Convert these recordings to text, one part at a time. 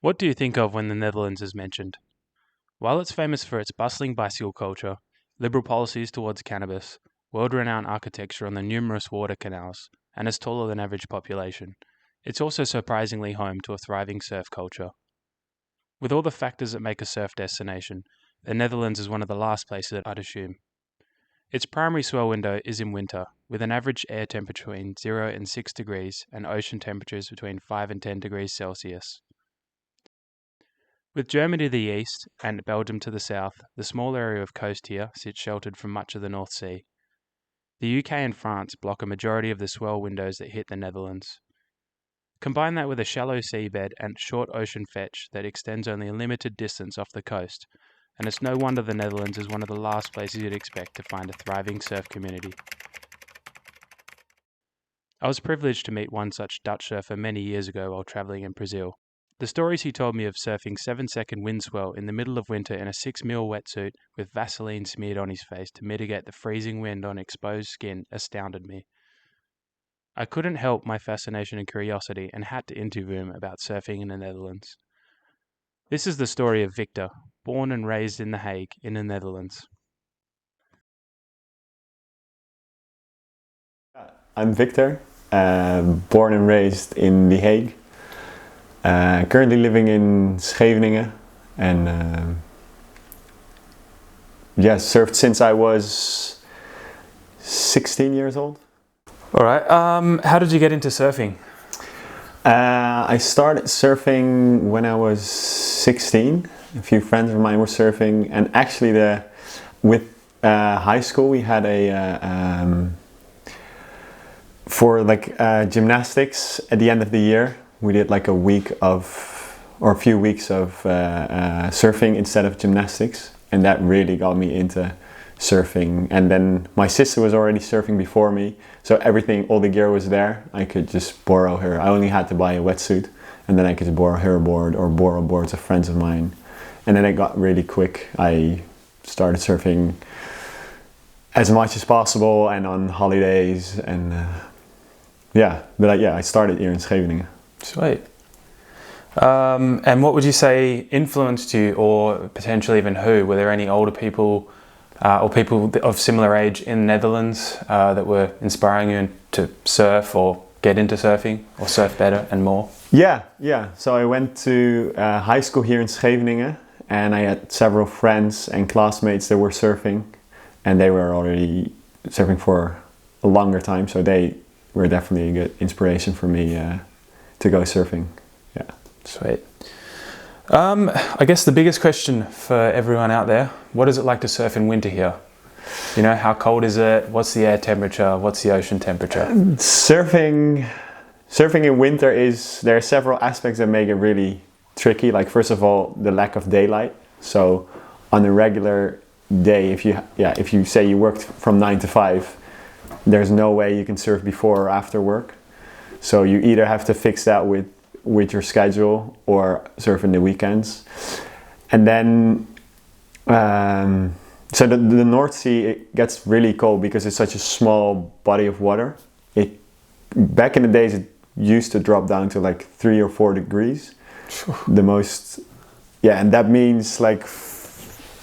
What do you think of when the Netherlands is mentioned? While it's famous for its bustling bicycle culture, liberal policies towards cannabis, world-renowned architecture on the numerous water canals, and its taller than average population, it's also surprisingly home to a thriving surf culture. With all the factors that make a surf destination, the Netherlands is one of the last places I'd assume. Its primary swell window is in winter, with an average air temperature between 0 and 6 degrees and ocean temperatures between 5 and 10 degrees Celsius. With Germany to the east and Belgium to the south, the small area of coast here sits sheltered from much of the North Sea. The UK and France block a majority of the swell windows that hit the Netherlands. Combine that with a shallow seabed and short ocean fetch that extends only a limited distance off the coast, and it's no wonder the Netherlands is one of the last places you'd expect to find a thriving surf community. I was privileged to meet one such Dutch surfer many years ago while travelling in Brazil. The stories he told me of surfing 7-second wind swell in the middle of winter in a 6mm wetsuit with Vaseline smeared on his face to mitigate the freezing wind on exposed skin astounded me. I couldn't help my fascination and curiosity and had to interview him about surfing in the Netherlands. This is the story of Victor, born and raised in The Hague in the Netherlands. I'm Victor, born and raised in The Hague. Currently living in Scheveningen and surfed since I was 16 years old. All right, how did you get into surfing? I started surfing when I was 16. A few friends of mine were surfing, and actually with high school we had for gymnastics at the end of the year. We did like a few weeks of surfing instead of gymnastics, and that really got me into surfing. And then my sister was already surfing before me, so all the gear was there. I could just borrow her. I only had to buy a wetsuit, and then I could borrow her board or borrow boards of friends of mine. And then it got really quick. I started surfing as much as possible and on holidays, and I started here in Scheveningen. Sweet. And what would you say influenced you, or potentially even who? Were there any older people or people of similar age in the Netherlands that were inspiring you to surf or get into surfing or surf better and more? Yeah. So I went to high school here in Scheveningen, and I had several friends and classmates that were surfing, and they were already surfing for a longer time, so they were definitely a good inspiration for me to go surfing. Yeah. Sweet. I guess the biggest question for everyone out there, what is it like to surf in winter here? You know, how cold is it? What's the air temperature? What's the ocean temperature? Surfing in winter there are several aspects that make it really tricky. Like, first of all, the lack of daylight. So on a regular day, if you say you worked from 9 to 5, there's no way you can surf before or after work. So you either have to fix that with your schedule or surf in the weekends. And then so the North Sea, it gets really cold because it's such a small body of water. Back in the days it used to drop down to like 3 or 4 degrees. The most, and that means like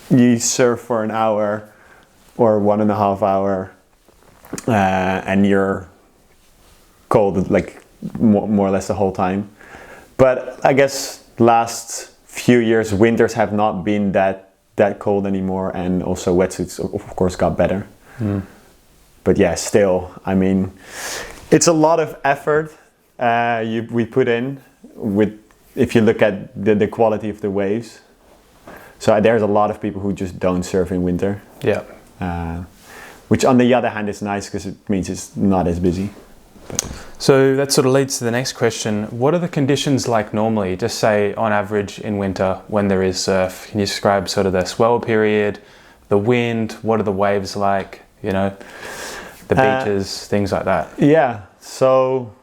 you surf for an hour or 1.5 hour, and you're cold like more or less the whole time. But I guess last few years winters have not been that cold anymore, and also wetsuits of course got better. But still, I mean, it's a lot of effort we put in if you look at the quality of the waves. So there's a lot of people who just don't surf in winter. Which on the other hand is nice because it means it's not as busy. So that sort of leads to the next question. What are the conditions like normally, just say on average in winter when there is surf? Can you describe sort of the swell period, the wind, what are the waves like, the beaches, things like that? Yeah, so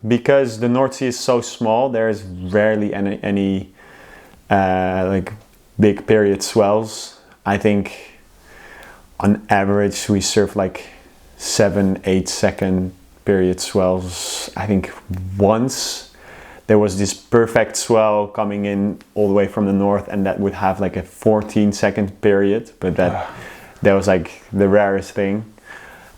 because the North Sea is so small, there's rarely any big period swells. I think on average we surf like 7-8 second period swells, I think once. there was this perfect swell coming in all the way from the north, and that would have like a 14-second period, but that was like the rarest thing.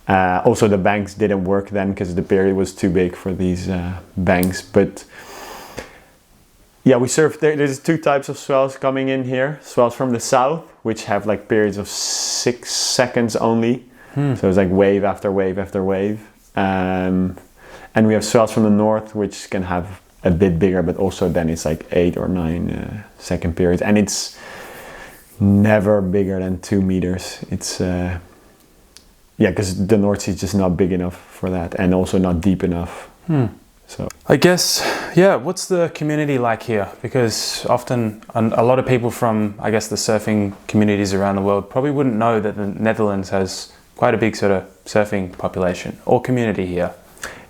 Also, the banks didn't work then because the period was too big for these banks. But yeah, we surfed there. There's two types of swells coming in here. Swells from the south, which have like periods of 6 seconds only. So it's like wave after wave after wave. And we have swells from the north, which can have a bit bigger, but also then it's like 8 or 9 second periods. And it's never bigger than 2 meters. It's because the North Sea is just not big enough for that, and also not deep enough. So I guess, yeah, what's the community like here? Because often a lot of people from, I guess, the surfing communities around the world probably wouldn't know that the Netherlands has quite a big sort of surfing population or community here.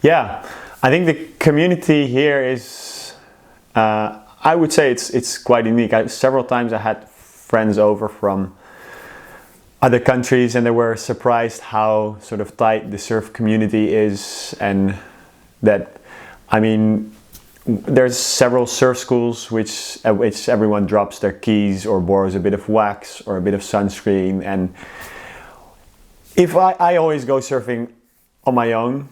Yeah, I think the community here is, I would say it's quite unique. Several times I had friends over from other countries, and they were surprised how sort of tight the surf community is, and that, I mean, there's several surf schools at which everyone drops their keys or borrows a bit of wax or a bit of sunscreen. And if I always go surfing on my own,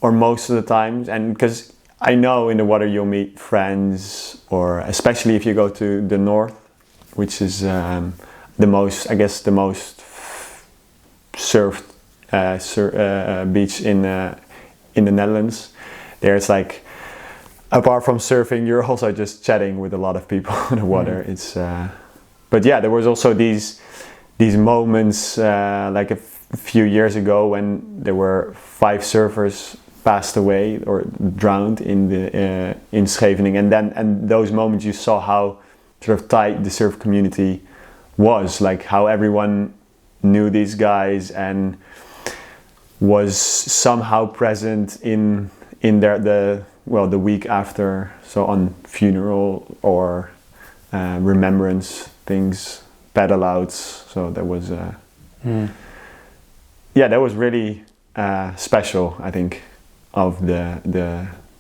or most of the time, and because I know in the water you'll meet friends, or especially if you go to the north, which is the most surfed beach in the Netherlands. There's like, apart from surfing, you're also just chatting with a lot of people in the water. It's but yeah, there was also these moments like a few years ago when there were 5 surfers passed away or drowned in Scheveningen, and those moments you saw how sort of tight the surf community was, like how everyone knew these guys and was somehow present in the week after, so on funeral or remembrance things, paddle outs. So that was that was really special, I think, of that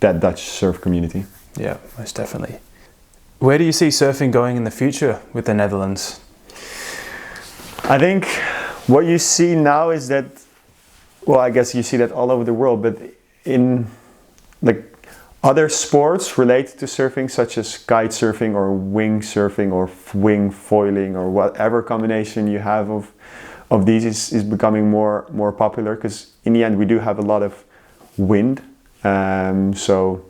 Dutch surf community. Yeah, most definitely. Where do you see surfing going in the future with the Netherlands? I think what you see now is that, well, I guess you see that all over the world, but in like other sports related to surfing, such as kite surfing or wing surfing or wing foiling or whatever combination you have of these is becoming more popular, because in the end we do have a lot of wind, so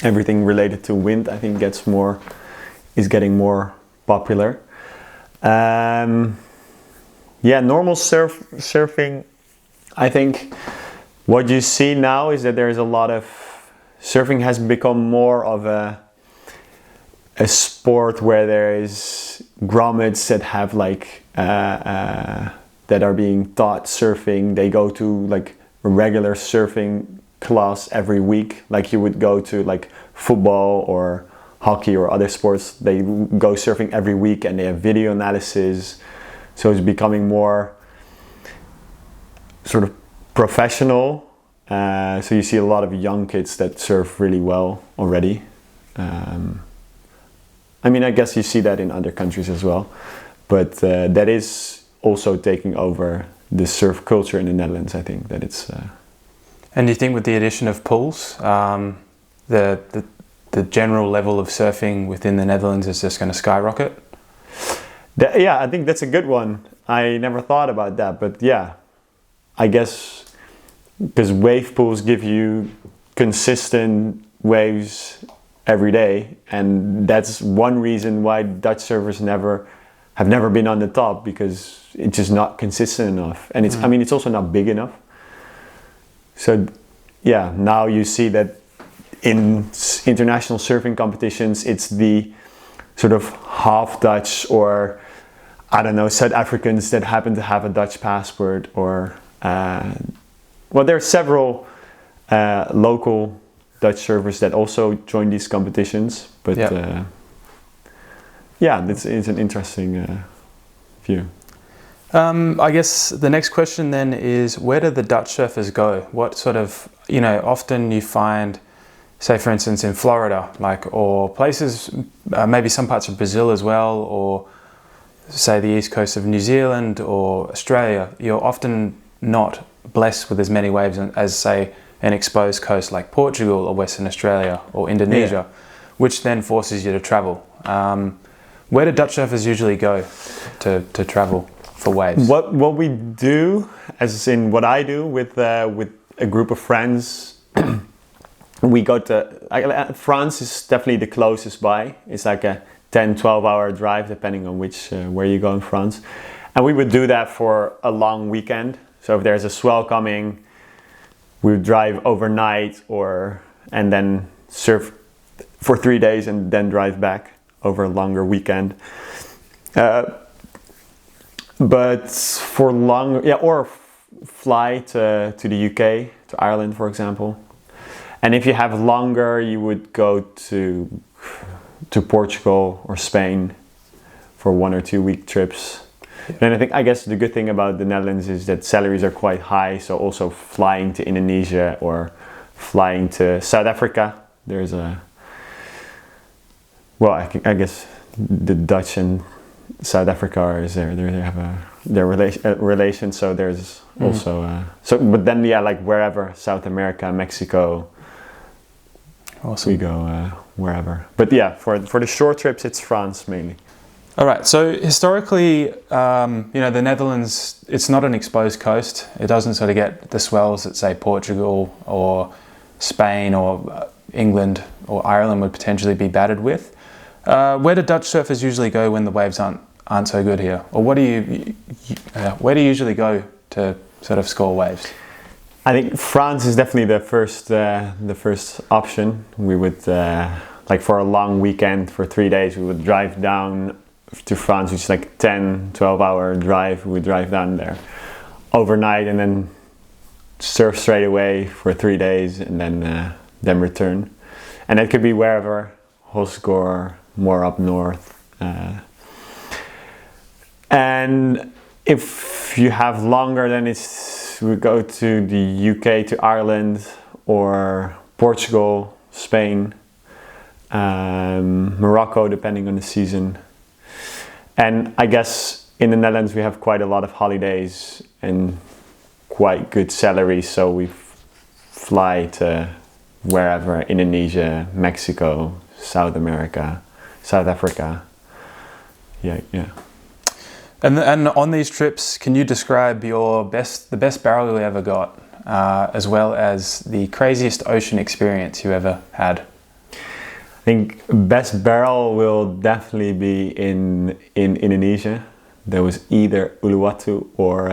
everything related to wind, I think, is getting more popular. Normal surfing, I think what you see now is that there's a lot of surfing has become more of a sport where there is grommets that have like that are being taught surfing. They go to like a regular surfing class every week, like you would go to like football or hockey or other sports. They go surfing every week and they have video analysis, so it's becoming more sort of professional. So you see a lot of young kids that surf really well already. I mean, I guess you see that in other countries as well, but that is also taking over the surf culture in the Netherlands. I think that it's And do you think with the addition of pools, the general level of surfing within the Netherlands is just going to skyrocket? Yeah, I think that's a good one. I never thought about that, but yeah, I guess because wave pools give you consistent waves every day, and that's one reason why Dutch surfers have never been on the top, because it's just not consistent enough, and I mean, it's also not big enough. So yeah, now you see that in international surfing competitions, it's the sort of half Dutch or, I don't know, South Africans that happen to have a Dutch passport, or there are several local Dutch surfers that also join these competitions, but it's an interesting view. I guess the next question then is, where do the Dutch surfers go? What sort of, often you find say for instance in Florida, or places, maybe some parts of Brazil as well, or say the east coast of New Zealand or Australia, you're often not blessed with as many waves as say an exposed coast like Portugal or Western Australia or Indonesia, which then forces you to travel. Where do Dutch surfers usually go to travel for waves? What we do, as in what I do with a group of friends, we go to France is definitely the closest by. It's like a 10-12 hour drive depending on where you go in France, and we would do that for a long weekend. So if there's a swell coming, we would drive overnight and then surf for 3 days and then drive back over a longer weekend. But for longer, or fly to the UK, to Ireland, for example. And if you have longer, you would go to Portugal or Spain for 1 or 2 week trips. And I guess the good thing about the Netherlands is that salaries are quite high. So also flying to Indonesia or flying to South Africa, there's I guess the Dutch and South Africa they have their relation. So there's also but then wherever, South America, Mexico. Awesome. We go wherever. But yeah, for the short trips, it's France mainly. All right. So historically, the Netherlands, it's not an exposed coast. It doesn't sort of get the swells that say Portugal or Spain or England or Ireland would potentially be battered with. Where do Dutch surfers usually go when the waves aren't so good here? Or where do you usually go to sort of score waves? I think France is definitely the first option. We would for a long weekend for 3 days, we would drive down to France, which is like 10-12 hour drive. We would drive down there overnight and then surf straight away for 3 days and then return. And that could be wherever, Hossegor, more up north. And if you have longer, then we go to the UK, to Ireland, or Portugal, Spain, Morocco, depending on the season. And I guess in the Netherlands we have quite a lot of holidays and quite good salaries, so we fly to wherever, Indonesia, Mexico, South America, South Africa. Yeah. And on these trips, can you describe the best barrel you ever got, as well as the craziest ocean experience you ever had? I think best barrel will definitely be in Indonesia. There was either Uluwatu or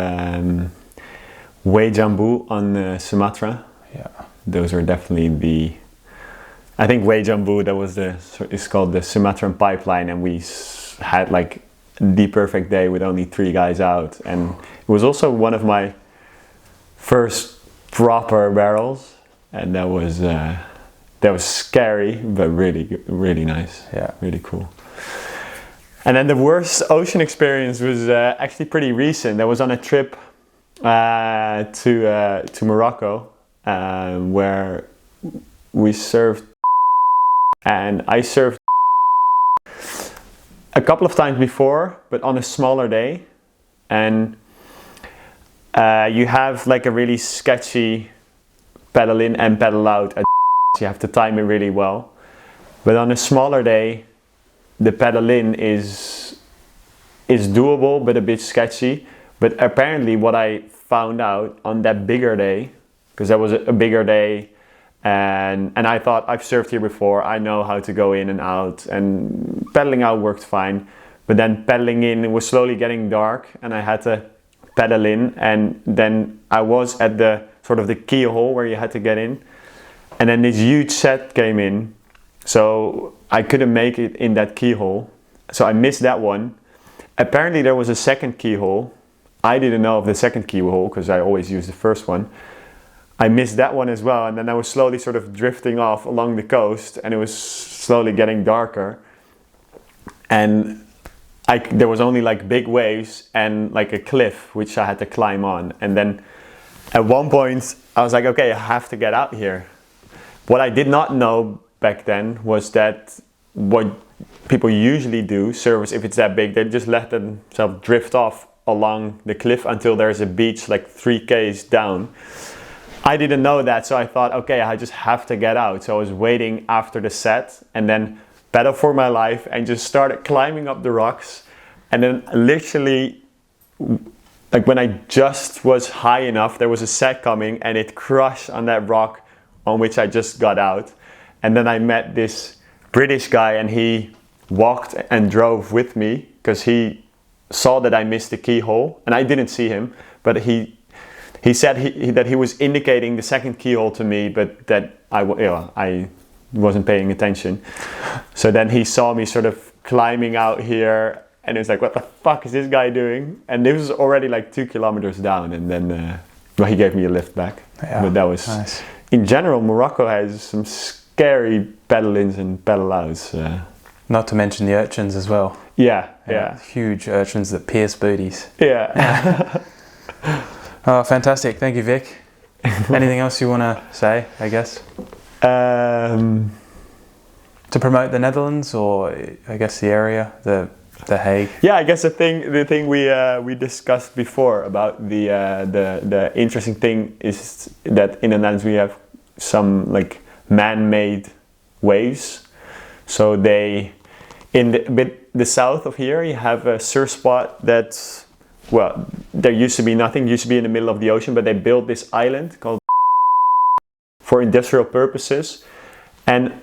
Wejambu on Sumatra. Yeah, those are definitely I think Wejambu, it's called the Sumatran pipeline, and we had the perfect day with only 3 guys out, and it was also one of my first proper barrels, and that was scary but really nice. Yeah, really cool. And then the worst ocean experience was actually pretty recent. That was on a trip to Morocco, where we surfed, and I surfed a couple of times before, but on a smaller day, and you have a really sketchy pedal in and pedal out. You have to time it really well, but on a smaller day, the pedal in is doable but a bit sketchy. But apparently, what I found out on that bigger day, because that was a bigger day, and I thought, I've surfed here before, I know how to go in and out, and pedaling out worked fine. But then pedaling in, it was slowly getting dark, and I had to pedal in, and then I was at the sort of the keyhole where you had to get in, and then this huge set came in, so I couldn't make it in that keyhole, so I missed that one. Apparently there was a second keyhole. I didn't know of the second keyhole because I always use the first one. I missed that one as well, and then I was slowly sort of drifting off along the coast, and it was slowly getting darker, and there was only big waves and a cliff which I had to climb on. And then at one point I was like, okay, I have to get out here. what I did not know back then was that what people usually do, surfers, if it's that big, they just let themselves drift off along the cliff until there's a beach like 3 k's down. I didn't know that, so I thought, okay, I just have to get out. So I was waiting after the set and then paddle for my life and just started climbing up the rocks. And then literally, like when I just was high enough, there was a set coming and it crushed on that rock on which I just got out. And then I met this British guy and he walked and drove with me because he saw that I missed the keyhole and I didn't see him, but he said that he was indicating the second keyhole to me, but that I wasn't paying attention. So then he saw me sort of climbing out here and he was like, what the fuck is this guy doing? And this was already like 2 kilometers down, and then he gave me a lift back. Yeah, but that was nice. In general, Morocco has some scary paddle-ins and paddle-outs. Not to mention the urchins as well. Yeah. Huge urchins that pierce booties. Yeah. Oh, fantastic. Thank you, Vic. Anything else you want to say, I guess? To promote the Netherlands, or I guess the area, the Hague. Yeah, I guess the thing we discussed before about the interesting thing is that in the Netherlands we have some like man-made waves. So they in the south of here you have a surf spot that's, well, there used to be nothing, used to be in the middle of the ocean, but they built this island called for industrial purposes. And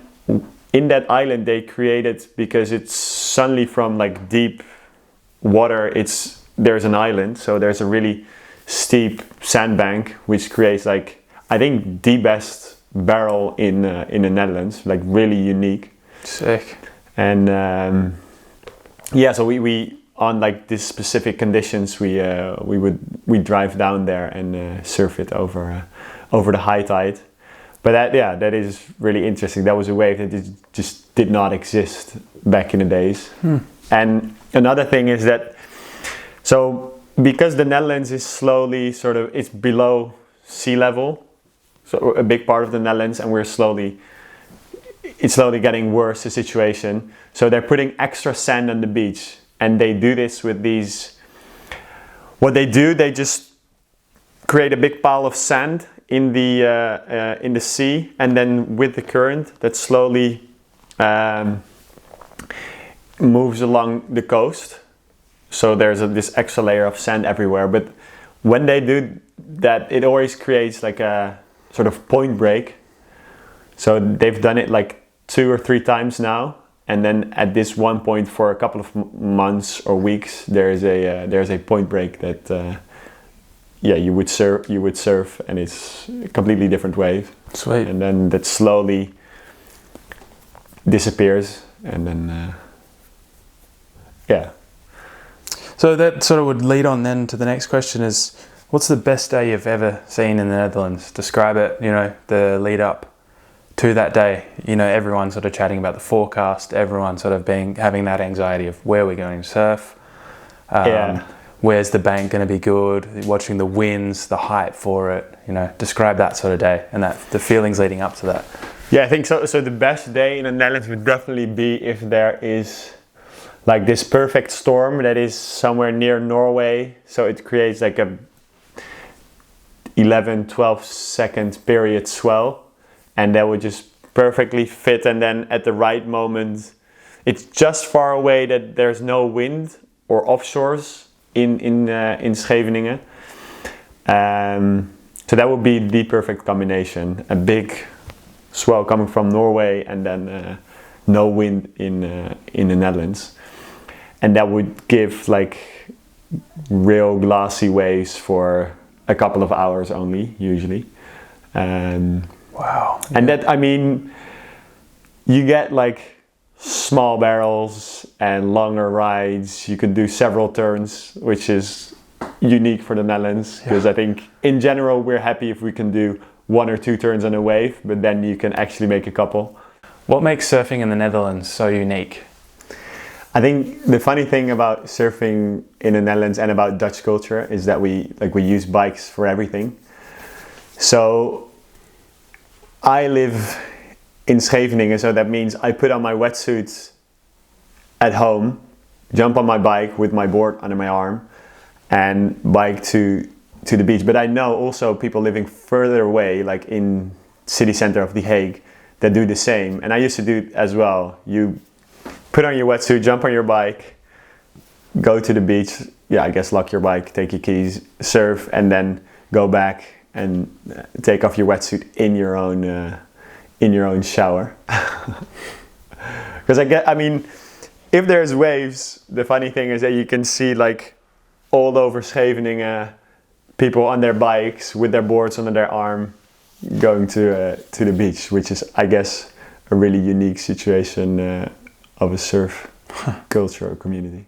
in that island they created, because it's suddenly from like deep water, there's an island, so there's a really steep sandbank which creates like, I think, the best barrel in the Netherlands, like really unique. Sick. And so we on like these specific conditions we drive down there and surf it over the high tide. But that is really interesting. That was a wave that just did not exist back in the days. And another thing is that, so because the Netherlands is slowly it's below sea level, so a big part of the Netherlands, and it's slowly getting worse, the situation. So they're putting extra sand on the beach, and they do this with these. What they do, they just create a big pile of sand in the sea, and then with the current that slowly moves along the coast. So there's this extra layer of sand everywhere. But when they do that, it always creates like a sort of point break. So they've done it like 2 or 3 times now, and then at this one point for a couple of months or weeks, there's a point break that you would surf, and it's a completely different wave. Sweet. And then that slowly disappears, and then So that sort of would lead on then to the next question: is what's the best day you've ever seen in the Netherlands? Describe it, the lead up to that day. Everyone sort of chatting about the forecast, everyone sort of having that anxiety of where we're going to surf. Where's the bank going to be good? Watching the winds, the height for it. Describe that sort of day and the feelings leading up to that. Yeah, I think so. So the best day in the Netherlands would definitely be if there is like this perfect storm that is somewhere near Norway. So it creates like a 11-12 second period swell, and that would just perfectly fit. And then at the right moment, it's just far away that there's no wind or offshores in Scheveningen. So that would be the perfect combination: a big swell coming from Norway, and then no wind in the Netherlands, and that would give like real glassy waves for a couple of hours only, usually. Wow. And that, I mean, you get like small barrels and longer rides. You can do several turns, which is unique for the Netherlands, because I think in general we're happy if we can do 1 or 2 turns on a wave, but then you can actually make a couple. What makes surfing in the Netherlands so unique? I think the funny thing about surfing in the Netherlands and about Dutch culture is that we use bikes for everything. So I live in Scheveningen, so that means I put on my wetsuit at home, jump on my bike with my board under my arm, and bike to the beach. But I know also people living further away, like in city center of The Hague, that do the same. And I used to do it as well. You put on your wetsuit, jump on your bike, go to the beach, I guess lock your bike, take your keys, surf, and then go back and take off your wetsuit in your own shower. Because if there's waves, the funny thing is that you can see like all over Scheveningen people on their bikes with their boards under their arm going to the beach, which is, I guess, a really unique situation of a surf culture or community.